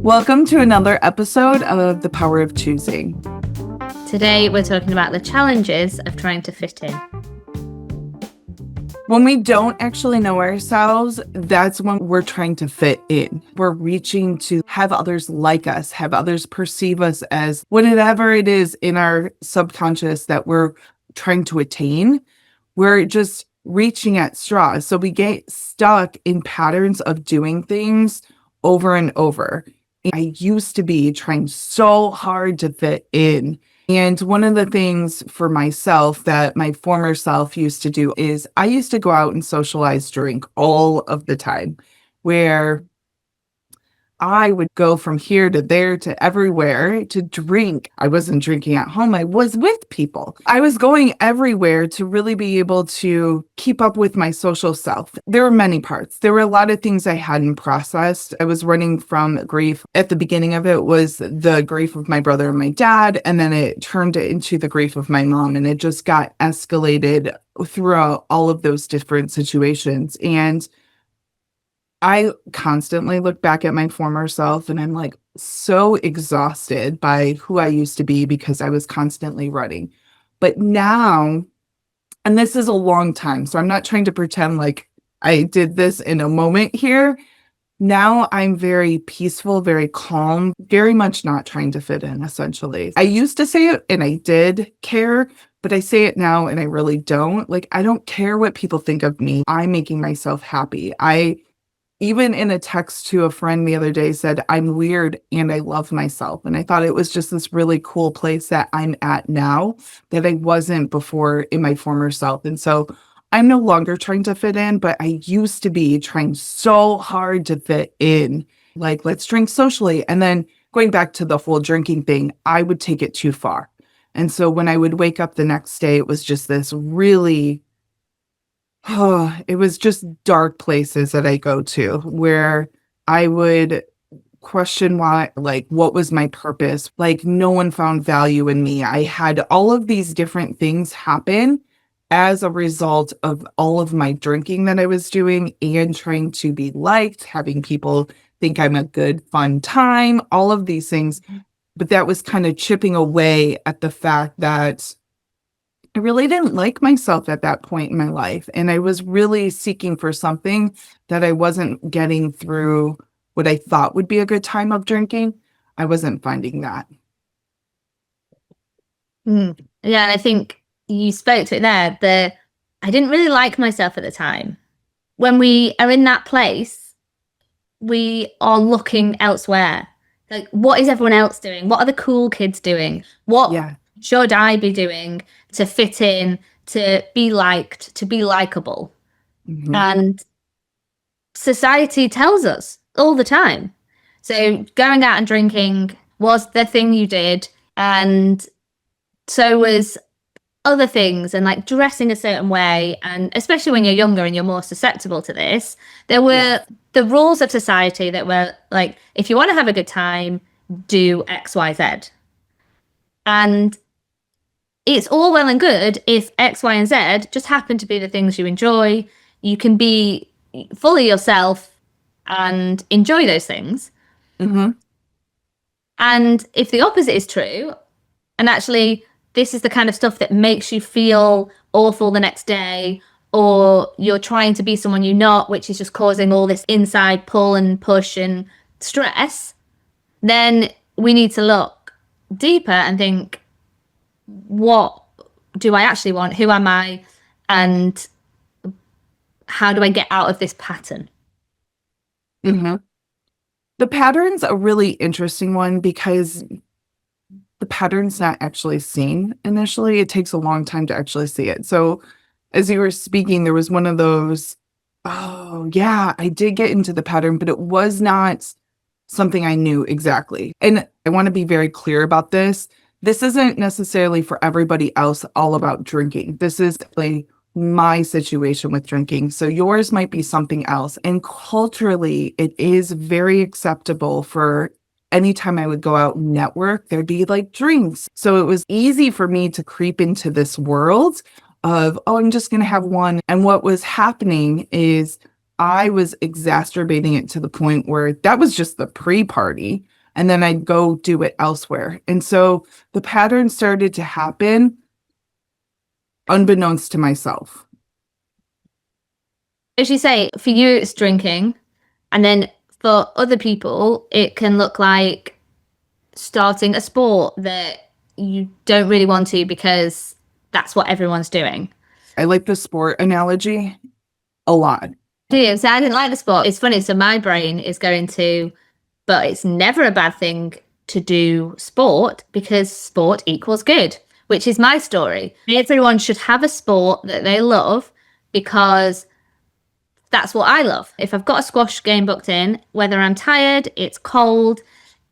Welcome to another episode of The Power of Choosing. Today, we're talking about the challenges of trying to fit in. When we don't actually know ourselves, that's when we're trying to fit in. We're reaching to have others like us, have others perceive us as whatever it is in our subconscious that we're trying to attain. We're just reaching at straws. So we get stuck in patterns of doing things over and over. I used to be trying so hard to fit in. And one of the things for myself that my former self used to do is I used to go out and socialize, drink all of the time, where I would go from here to there to everywhere to drink. I wasn't drinking at home. I was with people. I was going everywhere to really be able to keep up with my social self. There were many parts. There were a lot of things I hadn't processed. I was running from grief. At the beginning of it was the grief of my brother and my dad, and then it turned into the grief of my mom, and it just got escalated throughout all of those different situations. And I constantly look back at my former self and I'm like so exhausted by who I used to be because I was constantly running. But now, and this is a long time, so I'm not trying to pretend like I did this in a moment here. Now I'm very peaceful, very calm, very much not trying to fit in, essentially. I used to say it and I did care, but I say it now and I really don't. Like, I don't care what people think of me. I'm making myself happy. Even in a text to a friend the other day said, I'm weird and I love myself. And I thought it was just this really cool place that I'm at now that I wasn't before in my former self. And so I'm no longer trying to fit in, but I used to be trying so hard to fit in. Like, let's drink socially. And then going back to the whole drinking thing, I would take it too far. And so when I would wake up the next day, it was just this really it was just dark places that I go to where I would question why, like, what was my purpose? Like, no one found value in me. I had all of these different things happen as a result of all of my drinking that I was doing and trying to be liked, having people think I'm a good, fun time, all of these things. But that was kind of chipping away at the fact that I really didn't like myself at that point in my life. And I was really seeking for something that I wasn't getting through what I thought would be a good time of drinking. I wasn't finding that. Yeah, and I think you spoke to it there. I didn't really like myself at the time. When we are in that place, we are looking elsewhere. Like, what is everyone else doing? What are the cool kids doing? What should I be doing to fit in, to be liked, to be likable? Mm-hmm. And society tells us all the time. So going out and drinking was the thing you did. And so was other things, and like dressing a certain way. And especially when you're younger and you're more susceptible to this, there were the rules of society that were like, if you want to have a good time, do X, Y, Z. And it's all well and good if X, Y, and Z just happen to be the things you enjoy. You can be fully yourself and enjoy those things. Mm-hmm. And if the opposite is true, and actually this is the kind of stuff that makes you feel awful the next day, or you're trying to be someone you're not, which is just causing all this inside pull and push and stress, then we need to look deeper and think, what do I actually want? Who am I? And how do I get out of this pattern? Mm-hmm. The pattern's a really interesting one because the pattern's not actually seen initially. It takes a long time to actually see it. So as you were speaking, there was one of those, oh yeah, I did get into the pattern, but it was not something I knew exactly. And I want to be very clear about this. This isn't necessarily for everybody else all about drinking. This is like my situation with drinking. So yours might be something else. And culturally, it is very acceptable for anytime I would go out and network, there'd be like drinks. So it was easy for me to creep into this world of, oh, I'm just going to have one. And what was happening is I was exacerbating it to the point where that was just the pre-party, and then I'd go do it elsewhere. And so the pattern started to happen unbeknownst to myself. As you say, for you, it's drinking. And then for other people, it can look like starting a sport that you don't really want to because that's what everyone's doing. I like the sport analogy a lot. Do you? So I didn't like the sport. It's funny. So my brain is going to, but it's never a bad thing to do sport because sport equals good, which is my story. Everyone should have a sport that they love because that's what I love. If I've got a squash game booked in, whether I'm tired, it's cold,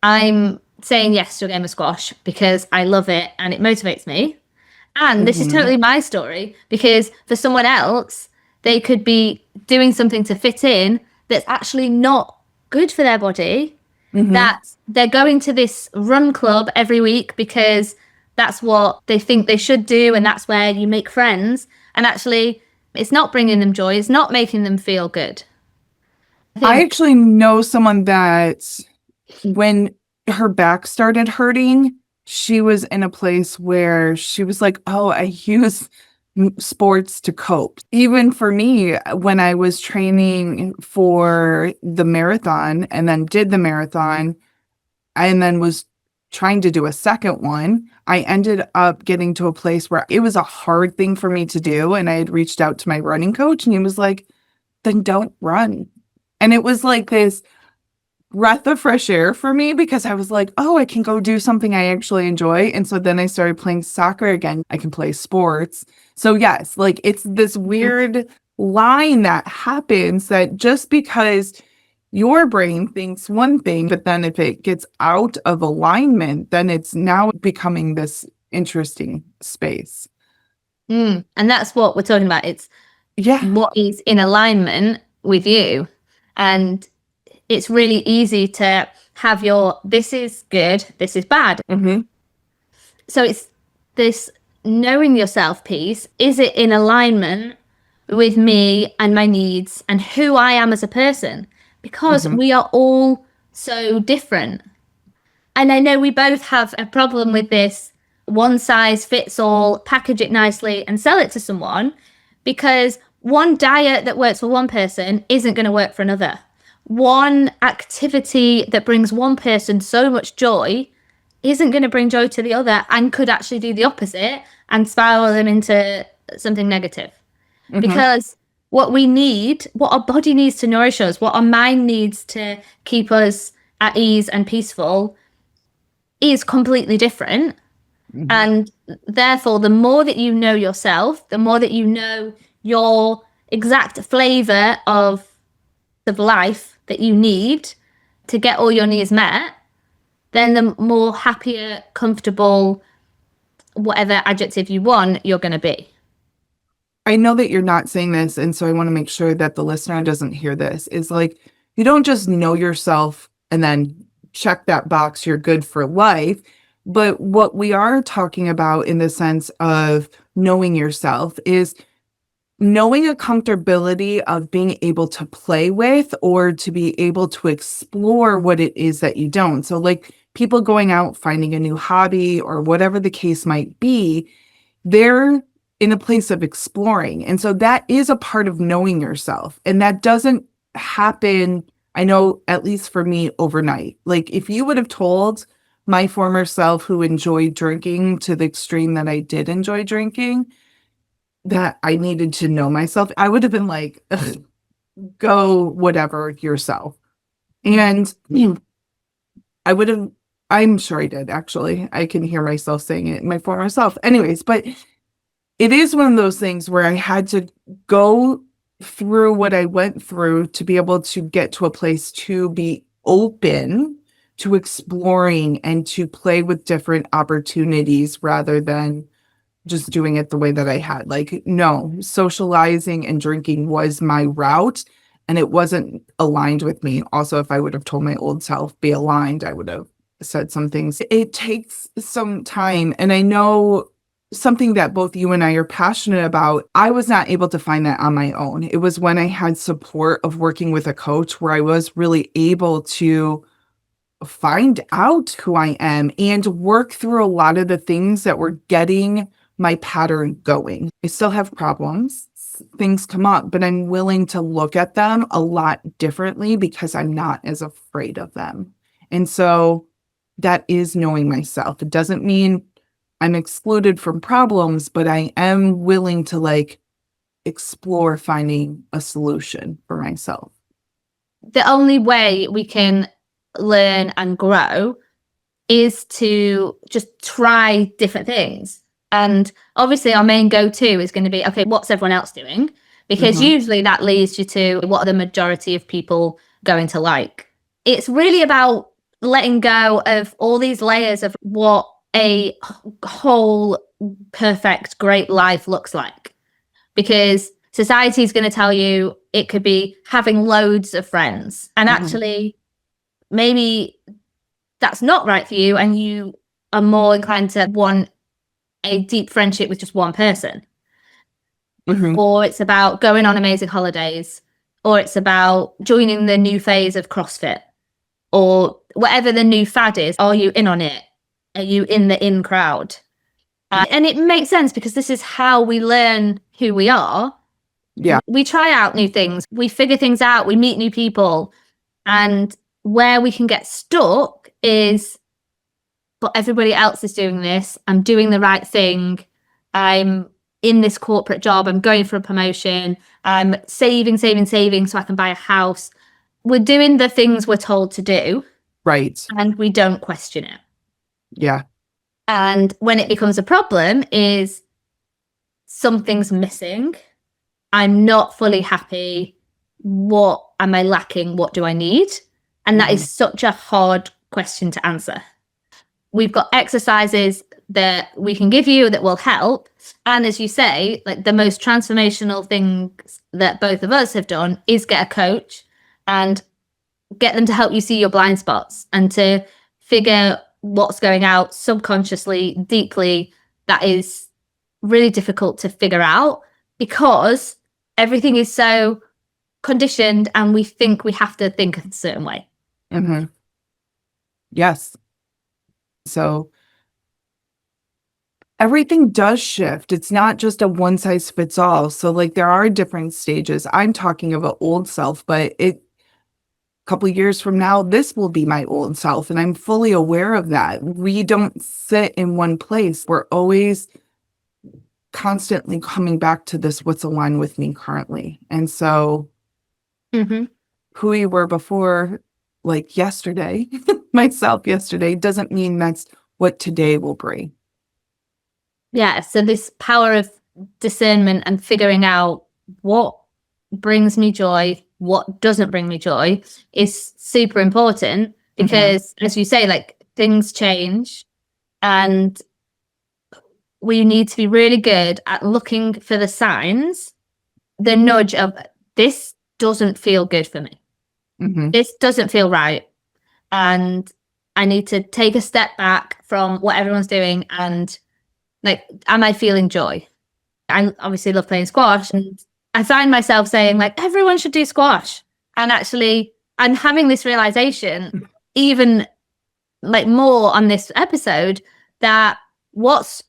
I'm saying yes to a game of squash because I love it and it motivates me. And this is totally my story because for someone else, they could be doing something to fit in that's actually not good for their body. That they're going to this run club every week because that's what they think they should do. And that's where you make friends. And actually, it's not bringing them joy. It's not making them feel good. I actually know someone that when her back started hurting, she was in a place where she was like, oh, I use sports to cope. Even for me, when I was training for the marathon and then did the marathon and then was trying to do a second one, I ended up getting to a place where it was a hard thing for me to do. And I had reached out to my running coach and he was like, then don't run. And it was like this breath of fresh air for me because I was like, oh, I can go do something I actually enjoy. And so then I started playing soccer again. I can play sports. So yes, like it's this weird line that happens that just because your brain thinks one thing, but then if it gets out of alignment, then it's now becoming this interesting space. And that's what we're talking about. It's what is in alignment with you. And it's really easy to have your, this is good, this is bad. So it's this knowing yourself piece. Is it in alignment with me and my needs and who I am as a person? Because we are all so different. And I know we both have a problem with this one size fits all, package it nicely and sell it to someone, because one diet that works for one person isn't going to work for another. One activity that brings one person so much joy isn't going to bring joy to the other and could actually do the opposite and spiral them into something negative. Because what we need, what our body needs to nourish us, what our mind needs to keep us at ease and peaceful is completely different. And therefore, the more that you know yourself, the more that you know your exact flavor of life that you need to get all your needs met, then the more happier, comfortable, whatever adjective you want, you're going to be. I know that you're not saying this, and so I want to make sure that the listener doesn't hear this. Is like, you don't just know yourself and then check that box, you're good for life. But what we are talking about in the sense of knowing yourself is knowing a comfortability of being able to play with or to be able to explore what it is that you don't. So like people going out, finding a new hobby or whatever the case might be, they're in a place of exploring. And so that is a part of knowing yourself. And that doesn't happen, I know, at least for me, overnight. Like if you would have told my former self who enjoyed drinking to the extreme that I did enjoy drinking, that I needed to know myself, I would have been like, go whatever yourself. And I would have, I'm sure I did actually. I can hear myself saying it, my former self. Anyways, but it is one of those things where I had to go through what I went through to be able to get to a place to be open to exploring and to play with different opportunities rather than just doing it the way that I had. Like, no, socializing and drinking was my route and it wasn't aligned with me. Also, if I would have told my old self, be aligned, I would have said some things. It takes some time. And I know something that both you and I are passionate about. I was not able to find that on my own. It was when I had support of working with a coach where I was really able to find out who I am and work through a lot of the things that were getting my pattern going. I still have problems. Things come up, but I'm willing to look at them a lot differently because I'm not as afraid of them. And so that is knowing myself. It doesn't mean I'm excluded from problems, but I am willing to like explore finding a solution for myself. The only way we can learn and grow is to just try different things. And obviously our main go-to is going to be, okay, what's everyone else doing? Because usually that leads you to what are the majority of people going to like. It's really about letting go of all these layers of what a whole perfect great life looks like, because society is going to tell you it could be having loads of friends, and actually maybe that's not right for you, and you are more inclined to want a deep friendship with just one person. Or it's about going on amazing holidays, or it's about joining the new phase of CrossFit, or whatever the new fad is. Are you in on it? Are you in the in crowd? And it makes sense because this is how we learn who we are. Yeah. We try out new things. We figure things out. We meet new people. And where we can get stuck is, but everybody else is doing this. I'm doing the right thing. I'm in this corporate job. I'm going for a promotion. I'm saving so I can buy a house. We're doing the things we're told to do. Right. And we don't question it. Yeah. And when it becomes a problem is something's missing. I'm not fully happy. What am I lacking? What do I need? And that is such a hard question to answer. We've got exercises that we can give you that will help. And as you say, like the most transformational things that both of us have done is get a coach and get them to help you see your blind spots and to figure what's going out subconsciously, deeply, that is really difficult to figure out because everything is so conditioned and we think we have to think a certain way. Yes. So everything does shift. It's not just a one size fits all. So like there are different stages. I'm talking of an old self, but couple of years from now, this will be my old self. And I'm fully aware of that. We don't sit in one place. We're always constantly coming back to this, what's aligned with me currently. And so who we were before, like yesterday, myself yesterday, doesn't mean that's what today will bring. Yeah. So this power of discernment and figuring out what brings me joy, what doesn't bring me joy is super important because as you say, like things change and we need to be really good at looking for the signs, the nudge of this doesn't feel good for me. This doesn't feel right. And I need to take a step back from what everyone's doing and like, am I feeling joy? I obviously love playing squash and I find myself saying like, everyone should do squash. And actually, I'm having this realization, even like more on this episode, that what's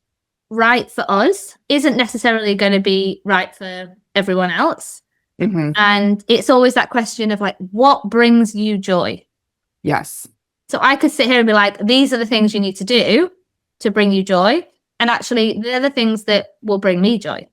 right for us isn't necessarily going to be right for everyone else. And it's always that question of like, what brings you joy? Yes. So I could sit here and be like, these are the things you need to do to bring you joy. And actually, they're the things that will bring me joy.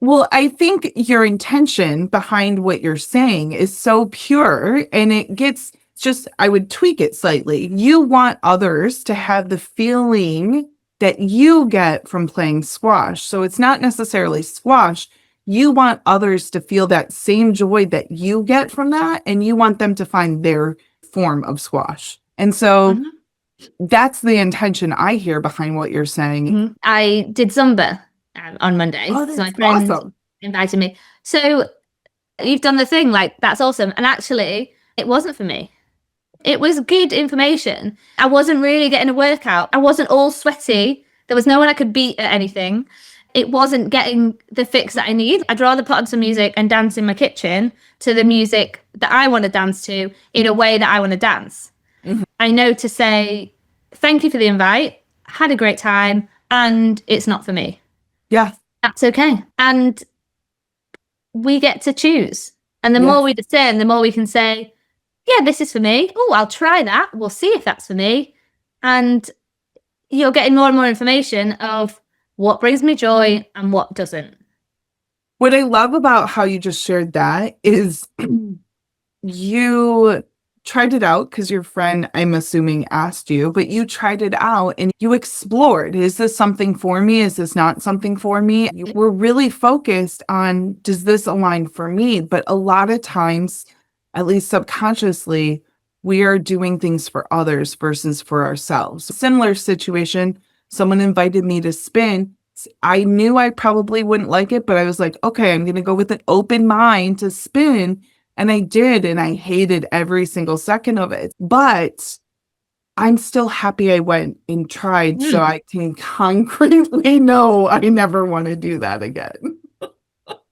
Well, I think your intention behind what you're saying is so pure and it gets just, I would tweak it slightly. You want others to have the feeling that you get from playing squash. So it's not necessarily squash. You want others to feel that same joy that you get from that. And you want them to find their form of squash. And so that's the intention I hear behind what you're saying. I did Zumba on Monday. Oh, that's so my friend awesome. Invited me. So you've done the thing, like that's awesome. And actually, it wasn't for me. It was good information. I wasn't really getting a workout. I wasn't all sweaty There was no one I could beat at anything. It wasn't getting the fix that I need. I'd rather put on some music and dance in my kitchen to the music that I want to dance to in a way that I want to dance. Mhm. I know to say, thank you for the invite, had a great time, and it's not for me. Yeah. That's okay. And we get to choose. And the Yeah. more we discern, the more we can say, yeah, this is for me. Oh, I'll try that. We'll see if that's for me. And you're getting more and more information of what brings me joy and what doesn't. What I love about how you just shared that is you tried it out because your friend, I'm assuming, asked you, but you tried it out and you explored. Is this something for me? Is this not something for me? You were really focused on, does this align for me? But a lot of times, at least subconsciously, we are doing things for others versus for ourselves. Similar situation, someone invited me to spin. I knew I probably wouldn't like it, but I was like, okay, I'm going to go with an open mind to spin. And I did, and I hated every single second of it. But I'm still happy I went and tried, so I can concretely know I never want to do that again.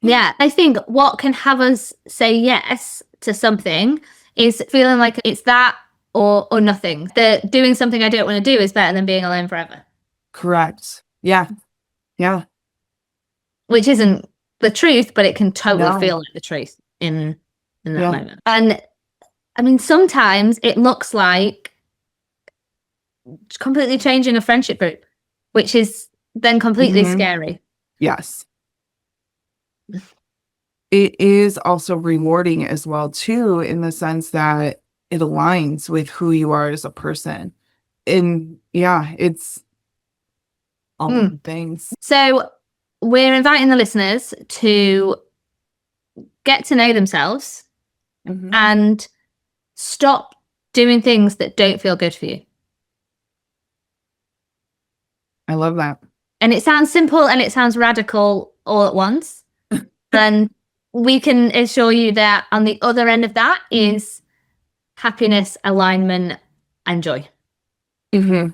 Yeah, I think what can have us say yes to something is feeling like it's that or nothing. That doing something I don't want to do is better than being alone forever. Correct. Yeah. Yeah. Which isn't the truth, but it can totally No. feel like the truth in that Yeah. moment. And I mean, sometimes it looks like completely changing a friendship group, which is then completely Mhm. scary. Yes. It is also rewarding as well, too, in the sense that it aligns with who you are as a person. And yeah, it's all the things. So we're inviting the listeners to get to know themselves Mhm. and stop doing things that don't feel good for you. I love that. And it sounds simple and it sounds radical all at once. And we can assure you that on the other end of that is happiness, alignment, and joy. Mm-hmm.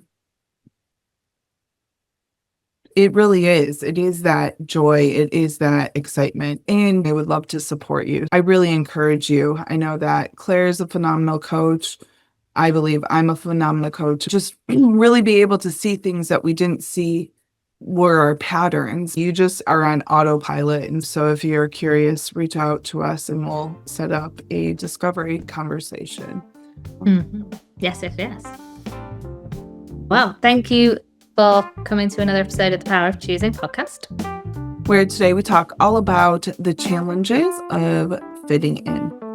It really is. It is that joy. It is that excitement. And I would love to support you. I really encourage you. I know that Claire is a phenomenal coach. I believe I'm a phenomenal coach. Just really be able to see things that we didn't see were our patterns. You just are on autopilot. And so if you're curious, reach out to us and we'll set up a discovery conversation. Yes. Well, thank you for coming to another episode of the Power of Choosing podcast, where today we talk all about the challenges of fitting in.